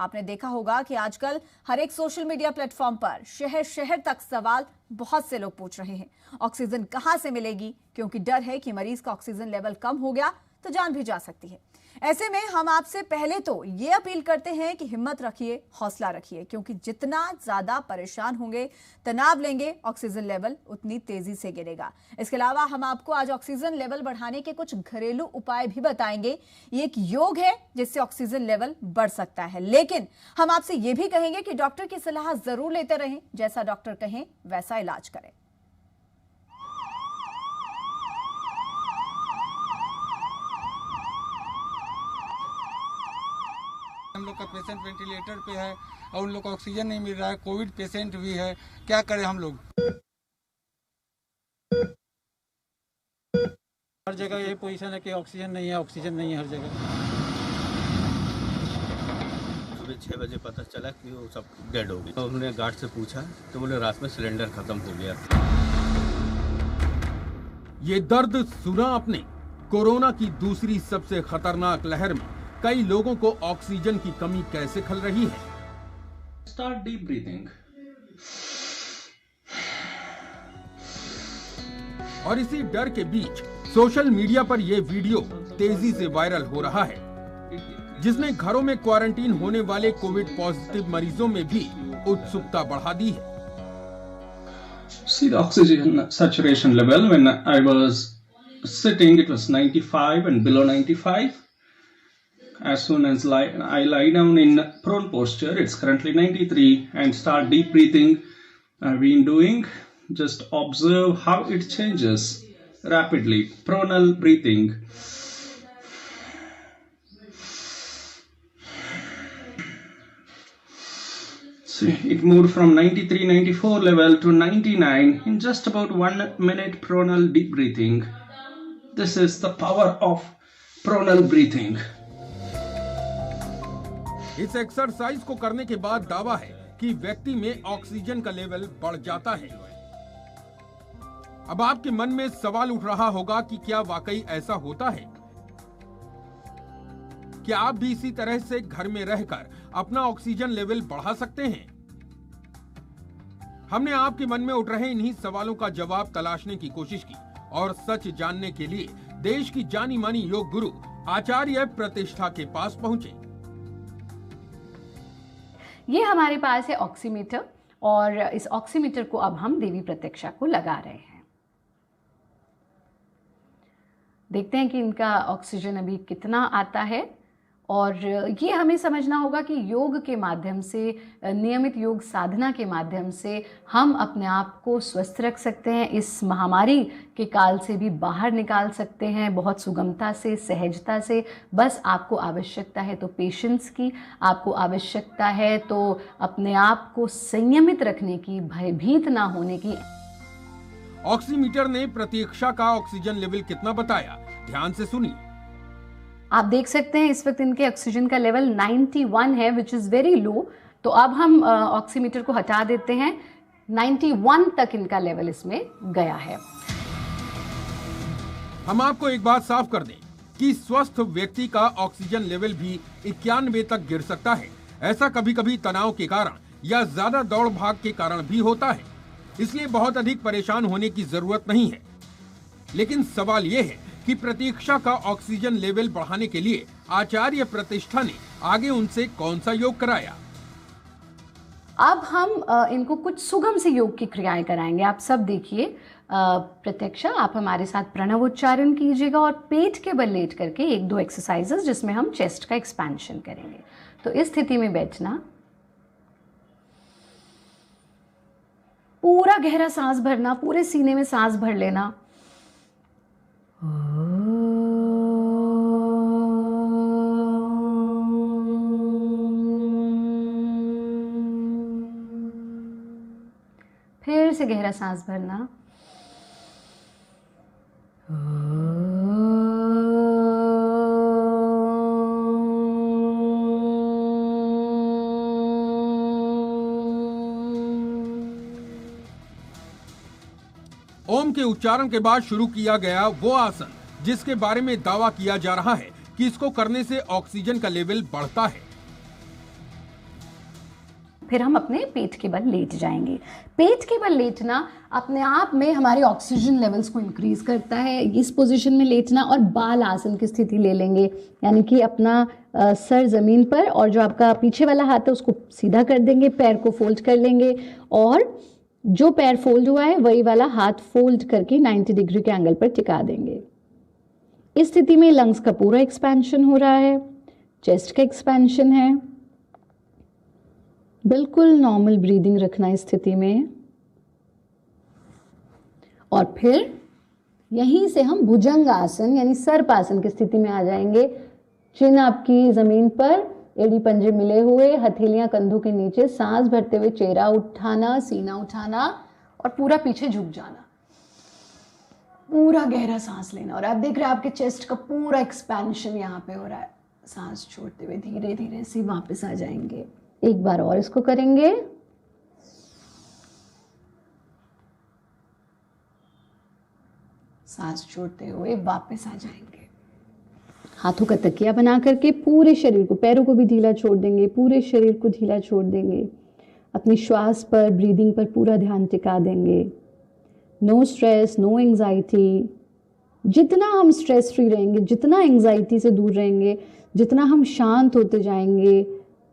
आपने देखा होगा कि आजकल हर एक सोशल मीडिया प्लेटफॉर्म पर शहर शहर तक सवाल बहुत से लोग पूछ रहे हैं, ऑक्सीजन कहां से मिलेगी, क्योंकि डर है कि मरीज का ऑक्सीजन लेवल कम हो गया तो जान भी जा सकती है। ऐसे में हम आपसे पहले तो ये अपील करते हैं कि हिम्मत रखिए, हौसला रखिए, क्योंकि जितना ज्यादा परेशान होंगे, तनाव लेंगे, ऑक्सीजन लेवल उतनी तेजी से गिरेगा। इसके अलावा हम आपको आज ऑक्सीजन लेवल बढ़ाने के कुछ घरेलू उपाय भी बताएंगे। ये एक योग है जिससे ऑक्सीजन लेवल बढ़ सकता है, लेकिन हम आपसे ये भी कहेंगे कि डॉक्टर की सलाह जरूर लेते रहें, जैसा डॉक्टर कहें वैसा इलाज करें। हम लोग का पेशेंट वेंटिलेटर पे है और उन लोग को ऑक्सीजन नहीं मिल रहा है, कोविड पेशेंट भी है, क्या करें हम लोग। हर जगह यही पोजीशन है कि ऑक्सीजन नहीं है हर जगह। सुबह 6 बजे पता चला कि वो सब डेड हो गए। तो उन्होंने गार्ड से पूछा तो बोले रात में सिलेंडर खत्म हो गया। ये दर्द सुना आपने? कोरोना की दूसरी सबसे खतरनाक लहर में कई लोगों को ऑक्सीजन की कमी कैसे खल रही है। Start deep breathing. और इसी डर के बीच सोशल मीडिया पर यह वीडियो तेजी से वायरल हो रहा है, जिसने घरों में क्वारंटीन होने वाले कोविड पॉजिटिव मरीजों में भी उत्सुकता बढ़ा दी है। See the oxygen saturation level when I was sitting, it was 95 and below 95. As soon as I lie down in prone posture, it's currently 93, and start deep breathing. I've been doing. Just observe how it changes rapidly. Pronal breathing. See, it moved from 93, 94 level to 99 in just about 1 minute. Pronal deep breathing. This is the power of pronal breathing. इस exercise को करने के बाद दावा है कि व्यक्ति में ऑक्सीजन का लेवल बढ़ जाता है। अब आपके मन में सवाल उठ रहा होगा कि क्या वाकई ऐसा होता है? क्या आप भी इसी तरह से घर में रहकर अपना ऑक्सीजन लेवल बढ़ा सकते हैं? हमने आपके मन में उठ रहे इन्हीं सवालों का जवाब तलाशने की कोशिश की और सच जानने के लिए देश की जानी मानी योग गुरु आचार्य प्रतिष्ठा के पास पहुंचे। ये हमारे पास है ऑक्सीमीटर, और इस ऑक्सीमीटर को अब हम देवी प्रत्यक्षा को लगा रहे हैं। देखते हैं कि इनका ऑक्सीजन अभी कितना आता है, और ये हमें समझना होगा कि योग के माध्यम से, नियमित योग साधना के माध्यम से हम अपने आप को स्वस्थ रख सकते हैं, इस महामारी के काल से भी बाहर निकाल सकते हैं बहुत सुगमता से, सहजता से। बस आपको आवश्यकता है तो पेशेंस की, आपको आवश्यकता है तो अपने आप को संयमित रखने की, भयभीत ना होने की। ऑक्सीमीटर ने प्रतीक्षा का ऑक्सीजन लेवल कितना बताया, ध्यान से सुनिए। आप देख सकते हैं इस वक्त इनके ऑक्सीजन का लेवल 91 है, विच इज़ वेरी लो। तो अब हम ऑक्सीमीटर को हटा देते हैं, 91 तक इनका लेवल इसमें गया है। हम आपको एक बात साफ कर दें कि स्वस्थ व्यक्ति का ऑक्सीजन लेवल भी 91 तक गिर सकता है। ऐसा कभी कभी तनाव के कारण या ज्यादा दौड़ भाग के कारण भी होता है, इसलिए बहुत अधिक परेशान होने की जरूरत नहीं है। लेकिन सवाल यह है कि प्रतीक्षा का ऑक्सीजन लेवल बढ़ाने के लिए आचार्य प्रतिष्ठा ने आगे उनसे कौन सा योग कराया। अब हम इनको कुछ सुगम से योग की क्रियाएं कराएंगे। आप सब देखिए, प्रतीक्षा आप हमारे साथ प्रणव उच्चारण कीजिएगा और पेट के बल लेट करके 1-2 एक्सरसाइजेस जिसमें हम चेस्ट का एक्सपेंशन करेंगे। तो इस स्थिति में बैठना, पूरा गहरा सांस भरना, पूरे सीने में सांस भर लेना। फिर से गहरा सांस भरना। ओम के उच्चारण के बाद शुरू किया गया वो आसन जिसके बारे में दावा किया जा रहा है कि इसको करने से ऑक्सीजन का लेवल बढ़ता है। फिर हम अपने पेट के बल लेट जाएंगे। पेट के बल लेटना अपने आप में हमारे ऑक्सीजन लेवल्स को इंक्रीज करता है। इस पोजीशन में लेटना और बाल आसन की स्थिति ले लेंगे, यानी कि अपना सर ज़मीन पर और जो आपका पीछे वाला हाथ है उसको सीधा कर देंगे, पैर को फोल्ड कर लेंगे और जो पैर फोल्ड हुआ है वही वाला हाथ फोल्ड करके 90 डिग्री के एंगल पर टिका देंगे। इस स्थिति में लंग्स का पूरा एक्सपेंशन हो रहा है, चेस्ट का एक्सपेंशन है। बिल्कुल नॉर्मल ब्रीदिंग रखना इस स्थिति में और फिर यहीं से हम भुजंग आसन यानी सर्पासन की स्थिति में आ जाएंगे। चिन आपकी जमीन पर, एड़ी पंजे मिले हुए, हथेलियां कंधों के नीचे, सांस भरते हुए चेहरा उठाना, सीना उठाना और पूरा पीछे झुक जाना। पूरा गहरा सांस लेना और आप देख रहे हैं आपके चेस्ट का पूरा एक्सपेंशन यहाँ पे हो रहा है। सांस छोड़ते हुए धीरे धीरे से वापस आ जाएंगे। एक बार और इसको करेंगे। सांस छोड़ते हुए वापस आ जाएंगे। हाथों का तकिया बना करके पूरे शरीर को, पैरों को भी ढीला छोड़ देंगे, पूरे शरीर को ढीला छोड़ देंगे। अपनी श्वास पर, ब्रीदिंग पर पूरा ध्यान टिका देंगे। No stress, no anxiety. जितना हम स्ट्रेस फ्री रहेंगे, जितना एंजाइटी से दूर रहेंगे, जितना हम शांत होते जाएंगे,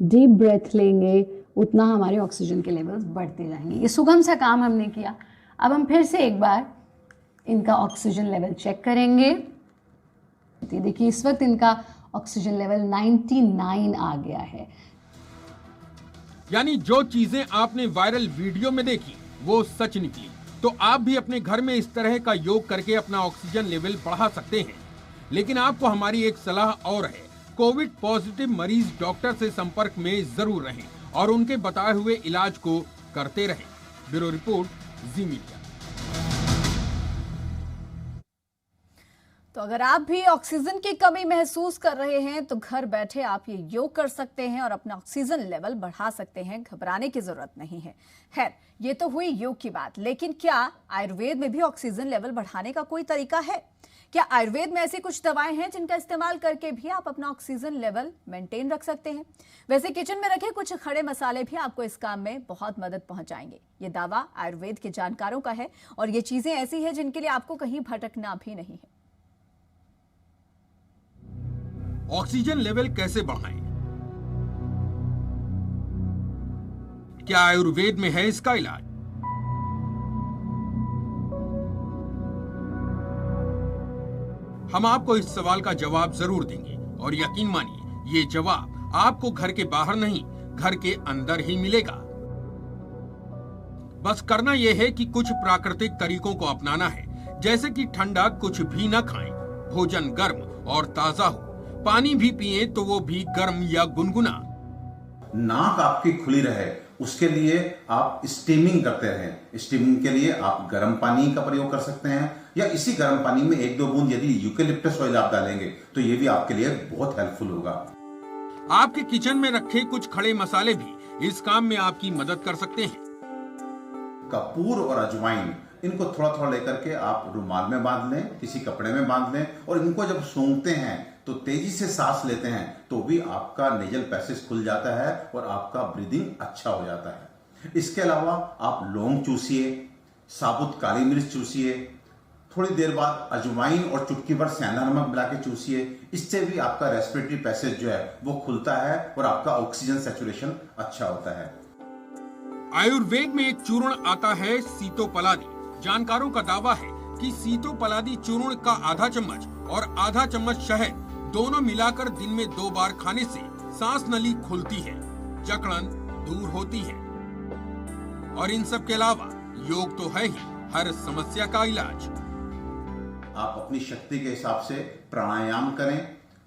डीप ब्रेथ लेंगे, उतना हमारे ऑक्सीजन के लेवल्स बढ़ते जाएंगे। ये सुगम सा काम हमने किया। अब हम फिर से एक बार इनका ऑक्सीजन लेवल चेक करेंगे। देखिए इस वक्त इनका ऑक्सीजन लेवल 99 आ गया है। यानी जो चीजें आपने वायरल वीडियो में देखी वो सच निकली। तो आप भी अपने घर में इस तरह का योग करके अपना ऑक्सीजन लेवल बढ़ा सकते हैं। लेकिन आपको हमारी एक सलाह और है, कोविड पॉजिटिव मरीज डॉक्टर से संपर्क में जरूर रहें और उनके बताए हुए इलाज को करते रहें। ब्यूरो रिपोर्ट, जी मीडिया। तो अगर आप भी ऑक्सीजन की कमी महसूस कर रहे हैं तो घर बैठे आप ये योग कर सकते हैं और अपना ऑक्सीजन लेवल बढ़ा सकते हैं। घबराने की जरूरत नहीं है। खैर, ये तो हुई योग की बात, लेकिन क्या आयुर्वेद में भी ऑक्सीजन लेवल बढ़ाने का कोई तरीका है? क्या आयुर्वेद में ऐसी कुछ दवाएं हैं जिनका इस्तेमाल करके भी आप अपना ऑक्सीजन लेवल मेंटेन रख सकते हैं? वैसे किचन में रखे कुछ खड़े मसाले भी आपको इस काम में बहुत मदद पहुंचाएंगे। ये दावा आयुर्वेद के जानकारों का है और ये चीजें ऐसी है जिनके लिए आपको कहीं भटकना भी नहीं है। ऑक्सीजन लेवल कैसे बढ़ाएं? क्या आयुर्वेद में है इसका इलाज? हम आपको इस सवाल का जवाब जरूर देंगे और यकीन मानिए ये जवाब आपको घर के बाहर नहीं, घर के अंदर ही मिलेगा। बस करना यह है कि कुछ प्राकृतिक तरीकों को अपनाना है, जैसे कि ठंडा कुछ भी न खाएं, भोजन गर्म और ताजा हो, पानी भी पिए तो वो भी गर्म या गुनगुना। नाक आपकी खुली रहे उसके लिए आप स्टीमिंग करते रहें। स्टीमिंग के लिए आप गर्म पानी का प्रयोग कर सकते हैं या इसी गर्म पानी में 1-2 बूंद यदि यूकेलिप्टस ऑयल आप डालेंगे तो ये भी आपके लिए बहुत हेल्पफुल होगा। आपके किचन में रखे कुछ खड़े मसाले भी इस काम में आपकी मदद कर सकते हैं। कपूर और अजवाइन, इनको थोड़ा थोड़ा लेकर के आप रुमाल में बांध लें, किसी कपड़े में बांध लें और इनको जब सूंघते हैं तो तेजी से सांस लेते हैं तो भी आपका नेजल पैसेज खुल जाता है और आपका ब्रीदिंग अच्छा हो जाता है। इसके अलावा आप लौंग चूसिए, साबुत काली मिर्च चूसिए, थोड़ी देर बाद अजवाइन और चुटकी भर सेंधा नमक मिला के चूसिए। इससे भी आपका रेस्पिरेटरी पैसेज जो है वो खुलता है और आपका ऑक्सीजन सैचुरेशन अच्छा होता है। आयुर्वेद में एक चूर्ण आता है सीतोपलादी। जानकारों का दावा है कि सीतोपलादी चूर्ण का आधा चम्मच और आधा चम्मच शहद दोनों मिलाकर दिन में 2 बार खाने से सांस नली खुलती है, जकड़न दूर होती है। और इन सब के अलावा योग तो है ही हर समस्या का इलाज। आप अपनी शक्ति के हिसाब से प्राणायाम करें,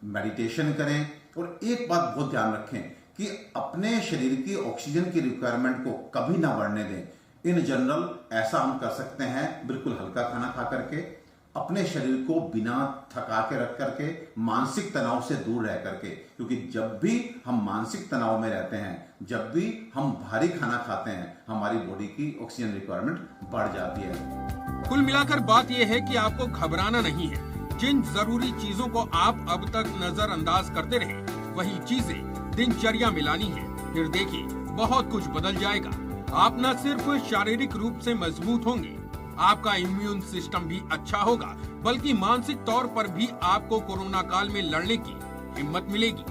मेडिटेशन करें और एक बात बहुत ध्यान रखें कि अपने शरीर की ऑक्सीजन की रिक्वायरमेंट को कभी ना बढ़ने दें। इन जनरल ऐसा हम कर सकते हैं, बिल्कुल हल्का खाना खा करके, अपने शरीर को बिना थका के रख करके, मानसिक तनाव से दूर रह करके, क्योंकि जब भी हम मानसिक तनाव में रहते हैं, जब भी हम भारी खाना खाते हैं, हमारी बॉडी की ऑक्सीजन रिक्वायरमेंट बढ़ जाती है। कुल मिलाकर बात यह है कि आपको घबराना नहीं है। जिन जरूरी चीजों को आप अब तक नजरअंदाज करते रहे, वही चीजें दिनचर्या में लानी है। फिर देखिए बहुत कुछ बदल जाएगा। आप न सिर्फ शारीरिक रूप से मजबूत होंगे, आपका इम्यून सिस्टम भी अच्छा होगा, बल्कि मानसिक तौर पर भी आपको कोरोना काल में लड़ने की हिम्मत मिलेगी।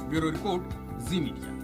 ब्यूरो रिपोर्ट, जी मीडिया।